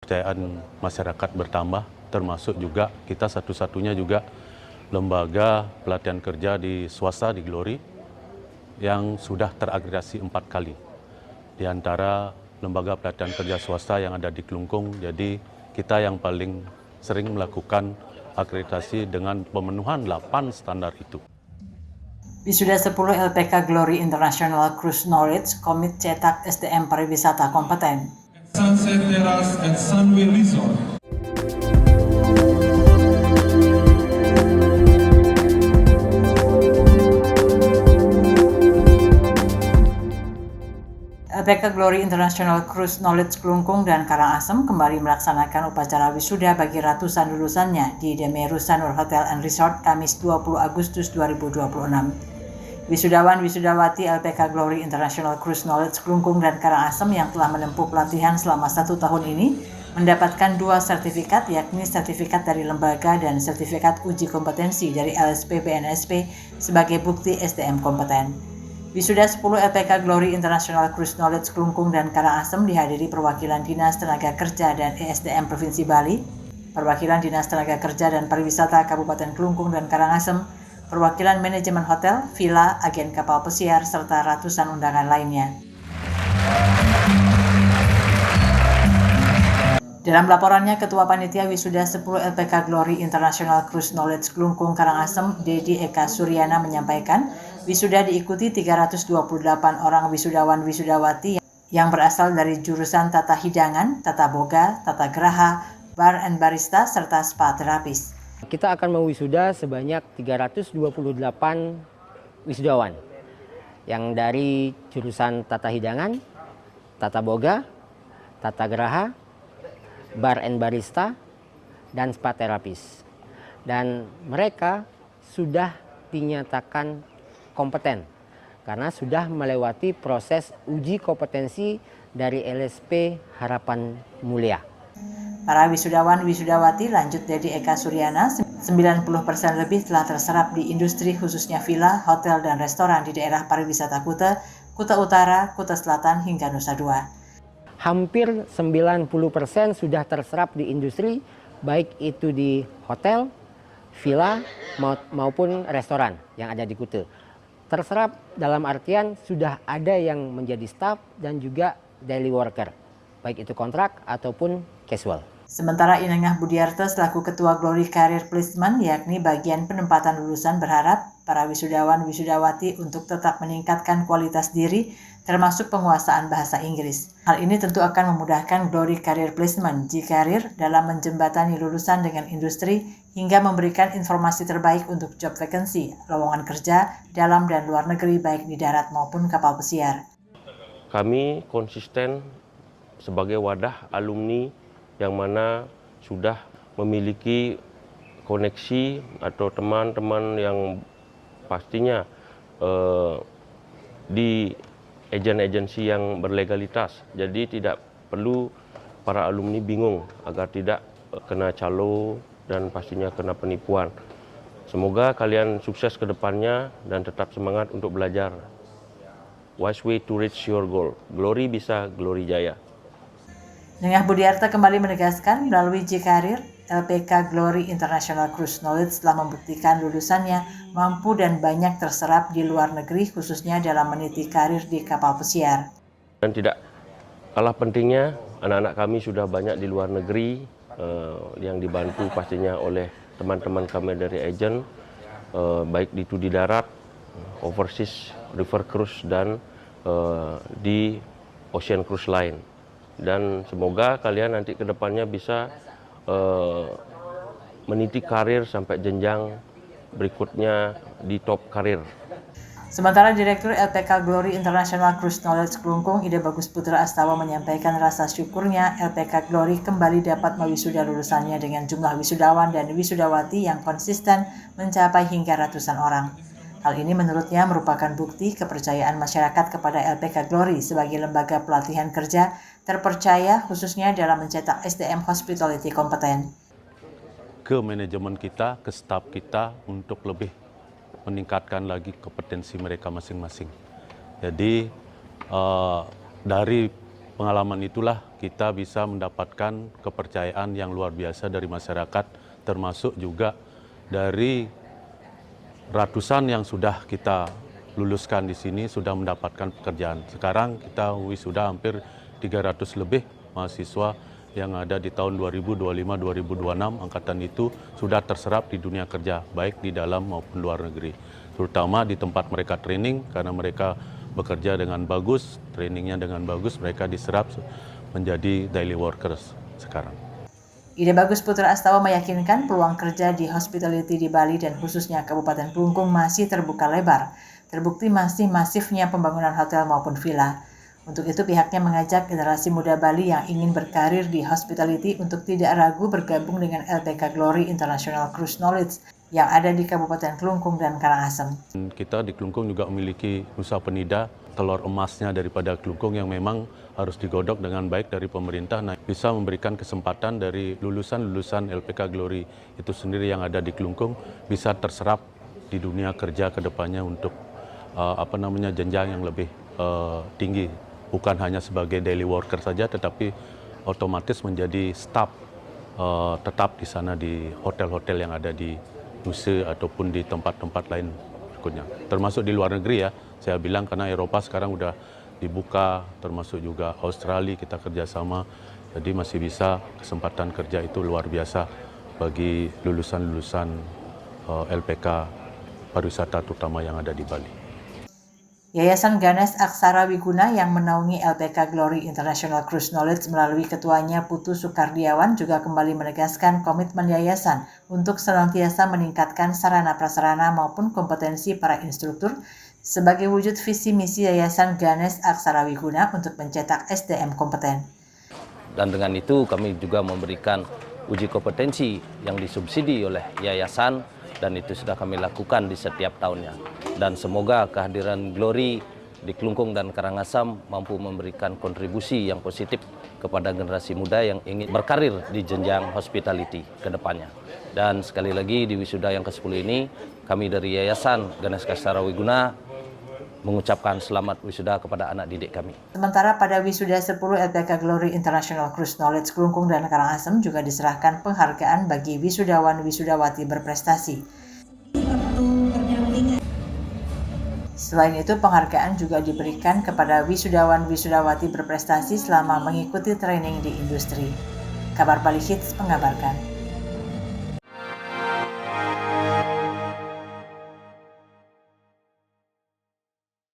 Kepercayaan masyarakat bertambah, termasuk juga kita satu-satunya juga lembaga pelatihan kerja di swasta di Glory yang sudah teragregasi 4 kali. Di antara lembaga pelatihan kerja swasta yang ada di Kelungkung, jadi kita yang paling sering melakukan akreditasi dengan pemenuhan 8 standar itu. Wisuda 10 LPK Glory International Cruise Knowledge komit cetak SDM pariwisata kompeten. Sunset Terrace and Sunway Resort. LPK Glory International Cruise Knowledge Kelungkung dan Karangasem kembali melaksanakan upacara wisuda bagi ratusan lulusannya di Demeru Sanur Hotel and Resort Kamis 20 Agustus 2026. Wisudawan-wisudawati LPK Glory International Cruise Knowledge Kelungkung dan Karangasem yang telah menempuh pelatihan selama 1 tahun ini mendapatkan 2 sertifikat, yakni sertifikat dari lembaga dan sertifikat uji kompetensi dari LSP BNSP sebagai bukti SDM kompeten. Wisuda 10 LPK Glory International Cruise Knowledge Kelungkung dan Karangasem dihadiri perwakilan Dinas Tenaga Kerja dan ESDM Provinsi Bali, perwakilan Dinas Tenaga Kerja dan Pariwisata Kabupaten Kelungkung dan Karangasem, perwakilan manajemen hotel, villa, agen kapal pesiar, serta ratusan undangan lainnya. Dalam laporannya, Ketua Panitia Wisuda 10 LPK Glory International Cruise Knowledge Kelungkung Karangasem, Dedi Eka Suryana menyampaikan, wisuda diikuti 328 orang wisudawan-wisudawati yang berasal dari jurusan Tata Hidangan, Tata Boga, Tata Geraha, Bar and Barista, serta Spa Terapis. Kita akan mewisuda sebanyak 328 wisudawan yang dari jurusan Tata Hidangan, Tata Boga, Tata Geraha, Bar and Barista, dan Spa Terapis. Dan mereka sudah dinyatakan kompeten karena sudah melewati proses uji kompetensi dari LSP Harapan Mulia. Para wisudawan-wisudawati, lanjut Dedi Eka Suryana, 90% lebih telah terserap di industri khususnya villa, hotel, dan restoran di daerah pariwisata Kuta, Kuta Utara, Kuta Selatan, hingga Nusa Dua. Hampir 90% sudah terserap di industri, baik itu di hotel, villa, maupun restoran yang ada di Kuta. Terserap dalam artian sudah ada yang menjadi staff dan juga daily worker, baik itu kontrak ataupun casual. Sementara Inengah Budiarto selaku Ketua Glory Career Placement, yakni bagian penempatan lulusan, berharap para wisudawan-wisudawati untuk tetap meningkatkan kualitas diri, termasuk penguasaan bahasa Inggris. Hal ini tentu akan memudahkan Glory Career Placement G-Career dalam menjembatani lulusan dengan industri hingga memberikan informasi terbaik untuk job vacancy, lowongan kerja dalam dan luar negeri baik di darat maupun kapal pesiar. Kami konsisten sebagai wadah alumni yang mana sudah memiliki koneksi atau teman-teman yang pastinya di agen-agensi yang berlegalitas. Jadi tidak perlu para alumni bingung agar tidak kena calo dan pastinya kena penipuan. Semoga kalian sukses ke depannya dan tetap semangat untuk belajar. Wise way to reach your goal. Glory bisa, glory jaya. Inengah Budiarto kembali menegaskan melalui G-Career, LPK Glory International Cruise Knowledge telah membuktikan lulusannya mampu dan banyak terserap di luar negeri, khususnya dalam meniti karir di kapal pesiar. Dan tidak kalah pentingnya, anak-anak kami sudah banyak di luar negeri yang dibantu pastinya oleh teman-teman kami dari agen, baik itu di darat, overseas, river cruise, dan di ocean cruise line. Dan semoga kalian nanti ke depannya bisa meniti karir sampai jenjang berikutnya di top karir. Sementara Direktur LPK Glory International Cruise Knowledge Kelungkung, Ide Bagus Putra Astawa, menyampaikan rasa syukurnya LPK Glory kembali dapat mewisuda lulusannya dengan jumlah wisudawan dan wisudawati yang konsisten mencapai hingga ratusan orang. Hal ini menurutnya merupakan bukti kepercayaan masyarakat kepada LPK Glory sebagai lembaga pelatihan kerja terpercaya, khususnya dalam mencetak SDM hospitality kompeten. Ke manajemen kita, ke staf kita untuk lebih meningkatkan lagi kompetensi mereka masing-masing. Jadi dari pengalaman itulah kita bisa mendapatkan kepercayaan yang luar biasa dari masyarakat, termasuk juga dari ratusan yang sudah kita luluskan di sini sudah mendapatkan pekerjaan. Sekarang kita wisuda hampir 300 lebih mahasiswa yang ada di tahun 2025-2026, angkatan itu sudah terserap di dunia kerja, baik di dalam maupun luar negeri. Terutama di tempat mereka training, karena mereka bekerja dengan bagus, trainingnya dengan bagus, mereka diserap menjadi daily workers sekarang. Ide Bagus Putra Astawa meyakinkan peluang kerja di hospitality di Bali dan khususnya Kabupaten Klungkung masih terbuka lebar. Terbukti masih masifnya pembangunan hotel maupun villa. Untuk itu pihaknya mengajak generasi muda Bali yang ingin berkarir di hospitality untuk tidak ragu bergabung dengan LPK Glory International Cruise Knowledge yang ada di Kabupaten Klungkung dan Karangasem. Kita di Klungkung juga memiliki Nusa Penida, telur emasnya daripada Klungkung yang memang harus digodok dengan baik dari pemerintah. Nah, bisa memberikan kesempatan dari lulusan-lulusan LPK Glory itu sendiri yang ada di Klungkung bisa terserap di dunia kerja ke depannya untuk jenjang yang lebih tinggi. Bukan hanya sebagai daily worker saja, tetapi otomatis menjadi staf tetap di sana di hotel-hotel yang ada di Nusa ataupun di tempat-tempat lain berikutnya. Termasuk di luar negeri ya, saya bilang karena Eropa sekarang udah dibuka, termasuk juga Australia kita kerjasama, jadi masih bisa kesempatan kerja itu luar biasa bagi lulusan-lulusan LPK pariwisata terutama yang ada di Bali. Yayasan Ganes Aksara Wiguna yang menaungi LPK Glory International Cruise Knowledge melalui ketuanya Putu Sukardiawan juga kembali menegaskan komitmen yayasan untuk senantiasa meningkatkan sarana prasarana maupun kompetensi para instruktur sebagai wujud visi misi Yayasan Ganes Aksara Wiguna untuk mencetak SDM kompeten. Dan dengan itu kami juga memberikan uji kompetensi yang disubsidi oleh yayasan dan itu sudah kami lakukan di setiap tahunnya. Dan semoga kehadiran Glory di Klungkung dan Karangasem mampu memberikan kontribusi yang positif kepada generasi muda yang ingin berkarir di jenjang hospitality ke depannya. Dan sekali lagi di wisuda yang ke-10 ini, kami dari Yayasan Ganes Aksara Wiguna mengucapkan selamat wisuda kepada anak didik kami. Sementara pada wisuda 10 LPK Glory International Cruise Knowledge Klungkung dan Karangasem juga diserahkan penghargaan bagi wisudawan-wisudawati berprestasi. Selain itu, penghargaan juga diberikan kepada wisudawan-wisudawati berprestasi selama mengikuti training di industri. Kabar Bali Hits mengabarkan.